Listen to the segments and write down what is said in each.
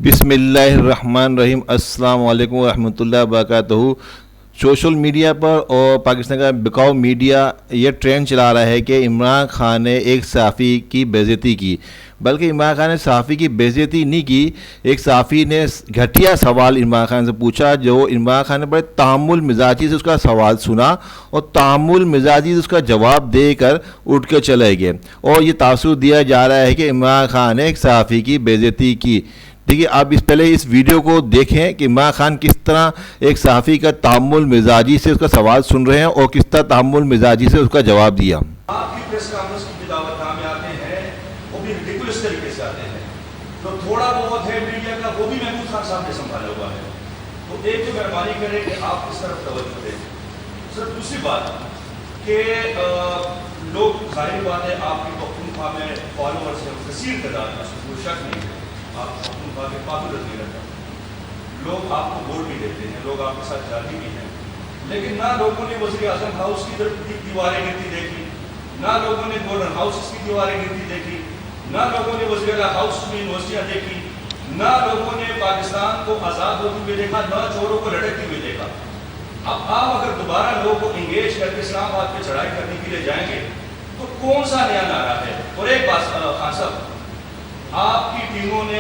بسم اللہ الرحمن الرحیم۔ السلام علیکم ورحمۃ اللہ وبرکاتہ۔ سوشل میڈیا پر اور پاکستان کا بکاؤ میڈیا یہ ٹرینڈ چلا رہا ہے کہ عمران خان نے ایک صحافی کی بے عزتی کی، بلکہ عمران خان نے صحافی کی بے عزتی نہیں کی۔ ایک صحافی نے گھٹیا سوال عمران خان سے پوچھا، جو عمران خان نے بڑے تحمل مزاجی سے اس کا سوال سنا اور تحمل مزاجی سے اس کا جواب دے کر اٹھ کے چلے گئے، اور یہ تاثر دیا جا رہا ہے کہ عمران خان نے ایک صحافی کی بے عزتی کی۔ دیکھیے، آپ پہلے اس ویڈیو کو دیکھیں کہ عمران خان کس طرح ایک صحافی کا تحمل مزاجی سے اس کا سوال سن رہے ہیں اور کس طرح تحمل مزاجی سے اس کا جواب دیا۔ آپ کی پریس کانفرنس کی دعوت نامے آتے ہیں، وہ بھی ریڈیکولس طریقے سے آتے ہیں، تو تھوڑا بہت ہے میڈیا کا، وہ بھی محمود خان صاحب نے سنبھالا ہوا ہے، تو ایک تو مہربانی کریں کہ آپ اس طرف توجہ دیں۔ سر دوسری بات کہ لوگ، ظاہر بات ہے آپ کی پختونخوا میں فالوورز ہیں کثیر تعداد میں، کوئی شک نہیں ہے، آپ پختونخوا کے پاپولر لیڈر ہیں، لوگ آپ کو ووٹ بھی دیتے ہیں، لوگ آپ کے ساتھ جاتی بھی ہیں، لیکن نہ لوگوں نے وزیر اعظم ہاؤس کی دیواریں گرتی دیکھی، نہ لوگوں نے گورنر ہاؤس کی دیواریں گرتی دیکھی، نہ لوگوں نے وزیر ہاؤس میں یونیورسٹیاں دیکھی، نہ لوگوں نے پاکستان کو آزاد ہوتے ہوئے دیکھا، نہ چوروں کو لڑکتے ہوئے دیکھا۔ اب آپ اگر دوبارہ لوگوں کو انگیج کر کے اسلام آباد پہ چڑھائی کرنے کے لیے جائیں گے تو کون سا نیا نعرہ ہے؟ اور ایک بات خان صاحب، آپ کی ٹیموں نے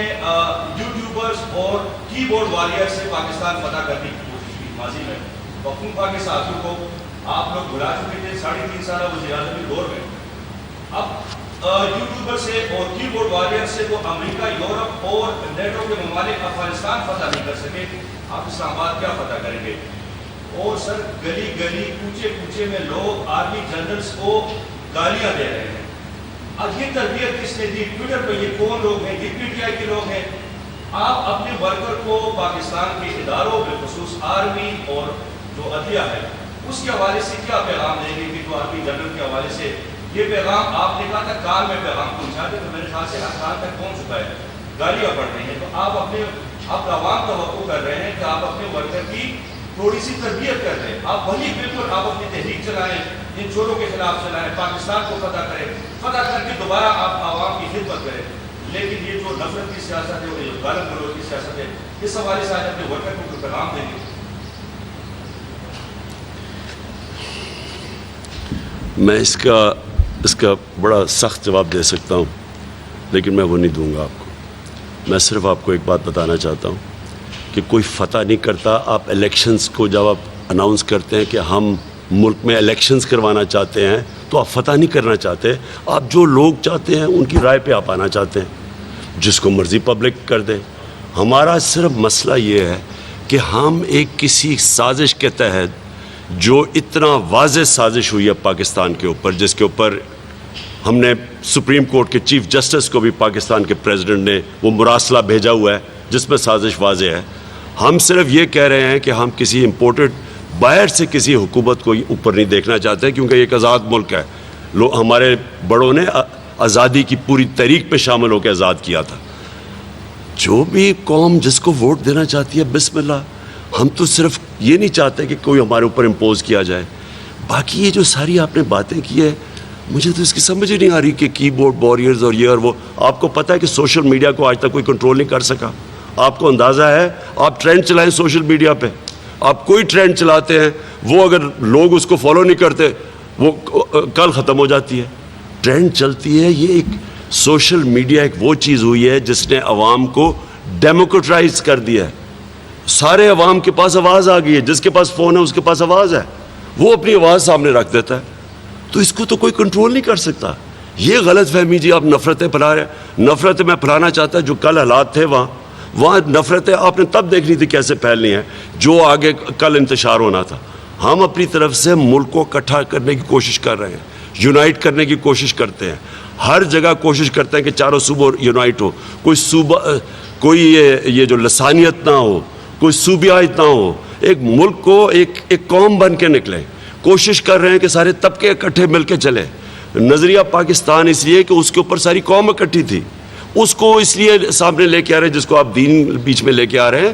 یوٹیوبرز اور کی بورڈ واریئر سے پاکستان فتح کرنے کی کوشش کی ماضی میں، پختونخوا کے ساتھیوں کو آپ لوگ بلا چکے تھے 3.5 سالہ وزیر اعظم کے دور میں۔ اب یوٹیوبر سے اور کی بورڈ واریئر سے تو امریکہ، یورپ اور نیٹو کے ممالک افغانستان فتح نہیں کر سکے، آپ اسلام آباد کیا فتح کریں گے؟ اور سر گلی گلی کوچے کوچے میں لوگ آرمی جنرلز کو گالیاں دے رہے ہیں۔ اب یہ تربیت کس نے دی؟ ٹویٹر پہ یہ کون لوگ ہیں؟ یہ پی ٹی آئی کے لوگ ہیں۔ آپ اپنے ورکر کو پاکستان کے اداروں بالخصوص آرمی اور جو عدلیہ ہے اس کے حوالے سے کیا پیغام دیں گے کہ جو آرمی جنرل کے حوالے سے یہ پیغام آپ نے کہا تھا کال میں پیغام پہنچا دے، تو میرے خیال سے ہر کال تک پہنچ چکا ہے، گالیاں پڑ رہی ہیں، تو آپ عوام توقع کر رہے ہیں کہ آپ اپنے ورکر کی تھوڑی سی تربیت کر رہے ہیں، آپ وہی بالکل آپ اپنی تحریک چلائیں، ان چوروں کے خلاف چلائیں، پاکستان کو فتح کریں، فتح کر کے دوبارہ آپ عوام کی خدمت کریں۔ لیکن یہ جو نفرت کی سیاست ہے اور یہ غالب گروہ کی سیاست ہے، اس حوالے سے آج اپنے ورکر کو پیغام دیں گے؟ میں اس کا بڑا سخت جواب دے سکتا ہوں، لیکن میں وہ نہیں دوں گا آپ کو۔ میں صرف آپ کو ایک بات بتانا چاہتا ہوں کہ کوئی فتح نہیں کرتا۔ آپ الیکشنز کو جب آپ اناؤنس کرتے ہیں کہ ہم ملک میں الیکشنز کروانا چاہتے ہیں تو آپ فتح نہیں کرنا چاہتے، آپ جو لوگ چاہتے ہیں ان کی رائے پہ آپ آنا چاہتے ہیں، جس کو مرضی پبلک کر دیں۔ ہمارا صرف مسئلہ یہ ہے کہ ہم ایک کسی سازش کے تحت، جو اتنا واضح سازش ہوئی ہے پاکستان کے اوپر، جس کے اوپر ہم نے سپریم کورٹ کے چیف جسٹس کو بھی پاکستان کے پریزیڈنٹ نے وہ مراسلہ بھیجا ہوا ہے جس میں سازش واضح ہے، ہم صرف یہ کہہ رہے ہیں کہ ہم کسی امپورٹڈ باہر سے کسی حکومت کو اوپر نہیں دیکھنا چاہتے، کیونکہ یہ ایک آزاد ملک ہے۔ ہمارے بڑوں نے آزادی کی پوری تحریک پہ شامل ہو کے آزاد کیا تھا۔ جو بھی قوم جس کو ووٹ دینا چاہتی ہے بسم اللہ، ہم تو صرف یہ نہیں چاہتے کہ کوئی ہمارے اوپر امپوز کیا جائے۔ باقی یہ جو ساری آپ نے باتیں کی ہے، مجھے تو اس کی سمجھ ہی نہیں آ رہی کہ کی بورڈ واریئرز اور یہ اور وہ۔ آپ کو پتہ ہے کہ سوشل میڈیا کو آج تک کوئی کنٹرول نہیں کر سکا۔ آپ کو اندازہ ہے، آپ ٹرینڈ چلائیں سوشل میڈیا پہ، آپ کوئی ٹرینڈ چلاتے ہیں، وہ اگر لوگ اس کو فالو نہیں کرتے وہ کل ختم ہو جاتی ہے۔ ٹرینڈ چلتی ہے، یہ ایک سوشل میڈیا ایک وہ چیز ہوئی ہے جس نے عوام کو ڈیموکریٹائز کر دیا ہے۔ سارے عوام کے پاس آواز آ گئی ہے، جس کے پاس فون ہے اس کے پاس آواز ہے، وہ اپنی آواز سامنے رکھ دیتا ہے، تو اس کو تو کوئی کنٹرول نہیں کر سکتا۔ یہ غلط فہمی جی، آپ نفرتیں پھیلا رہے ہیں۔ نفرتیں میں پھیلانا چاہتا ہے، جو کل حالات تھے وہاں نفرتیں آپ نے تب دیکھنی تھی کیسے پھیلنی ہیں، جو آگے کل انتشار ہونا تھا۔ ہم اپنی طرف سے ملک کو اکٹھا کرنے کی کوشش کر رہے ہیں، یونائٹ کرنے کی کوشش کرتے ہیں، ہر جگہ کوشش کرتے ہیں کہ چاروں صوبوں یونائٹ ہو، کوئی صوبہ، کوئی یہ جو لسانیت نہ ہو، کوئی صوبیات نہ ہو، ایک ملک کو ایک قوم بن کے نکلیں۔ کوشش کر رہے ہیں کہ سارے طبقے اکٹھے مل کے چلے۔ نظریہ پاکستان اس لیے کہ اس کے اوپر ساری قوم اکٹھی تھی، اس کو اس لیے سامنے لے کے آ رہے ہیں، جس کو آپ دین بیچ میں لے کے آ رہے ہیں۔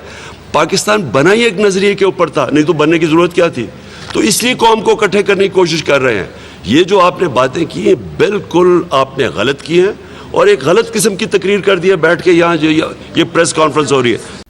پاکستان بنا ہی ایک نظریے کے اوپر تھا، نہیں تو بننے کی ضرورت کیا تھی؟ تو اس لیے قوم کو اکٹھے کرنے کی کوشش کر رہے ہیں۔ یہ جو آپ نے باتیں کی ہیں بالکل آپ نے غلط کی ہیں، اور ایک غلط قسم کی تقریر کر دیا بیٹھ کے یہاں جو یہ پریس کانفرنس ہو رہی ہے.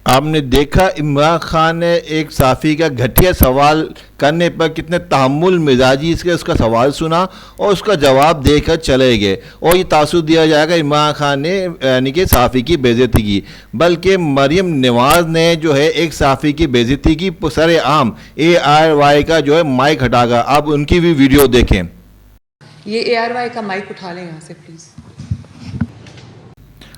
آپ نے دیکھا عمران خان نے ایک صحافی کا گھٹیا سوال کرنے پر کتنے تحمل مزاجی سے اس کا سوال سنا اور اس کا جواب دے کر چلے گئے, اور یہ تاثر دیا جائے گا عمران خان نے یعنی کہ صحافی کی بے عزتی کی, بلکہ مریم نواز نے جو ہے ایک صحافی کی بے عزتی کی سر عام ARY کا جو ہے مائک ہٹا گا. آپ ان کی بھی ویڈیو دیکھیں. یہ ARY کا مائک اٹھا لیں یہاں سے پلیز.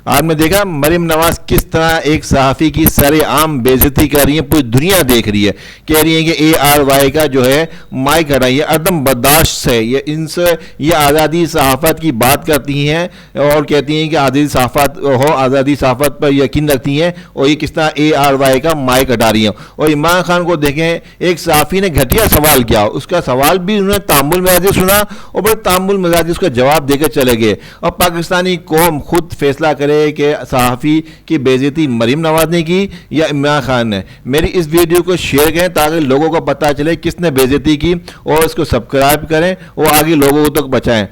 آپ نے دیکھا مریم نواز کس طرح ایک صحافی کی سر عام بے عزتی کر رہی ہیں, پوری دنیا دیکھ رہی ہے, کہہ رہی ہیں کہ ARY کا جو ہے مائک ہٹائیں. یہ عدم برداشت ہے. یہ ان سے یہ آزادی صحافت کی بات کرتی ہیں اور کہتی ہیں کہ آزادی صحافت ہو, آزادی صحافت پر یقین رکھتی ہیں, اور یہ کس طرح ARY کا مائک ہٹا رہی ہیں. اور عمران خان کو دیکھیں, ایک صحافی نے گھٹیا سوال کیا, اس کا سوال بھی انہوں نے تامل مزاجی سنا اور بڑے تامل مزاجی اس کا جواب دے کر چلے گئے. اور پاکستانی قوم خود فیصلہ کرے کہ صحافی کی بے عزتی مریم نواز نے کی یا عمران خان نے. میری اس ویڈیو کو شیئر کریں تاکہ لوگوں کو پتہ چلے کس نے بے عزتی کی, اور اس کو سبسکرائب کریں اور آگے لوگوں تک بچائیں.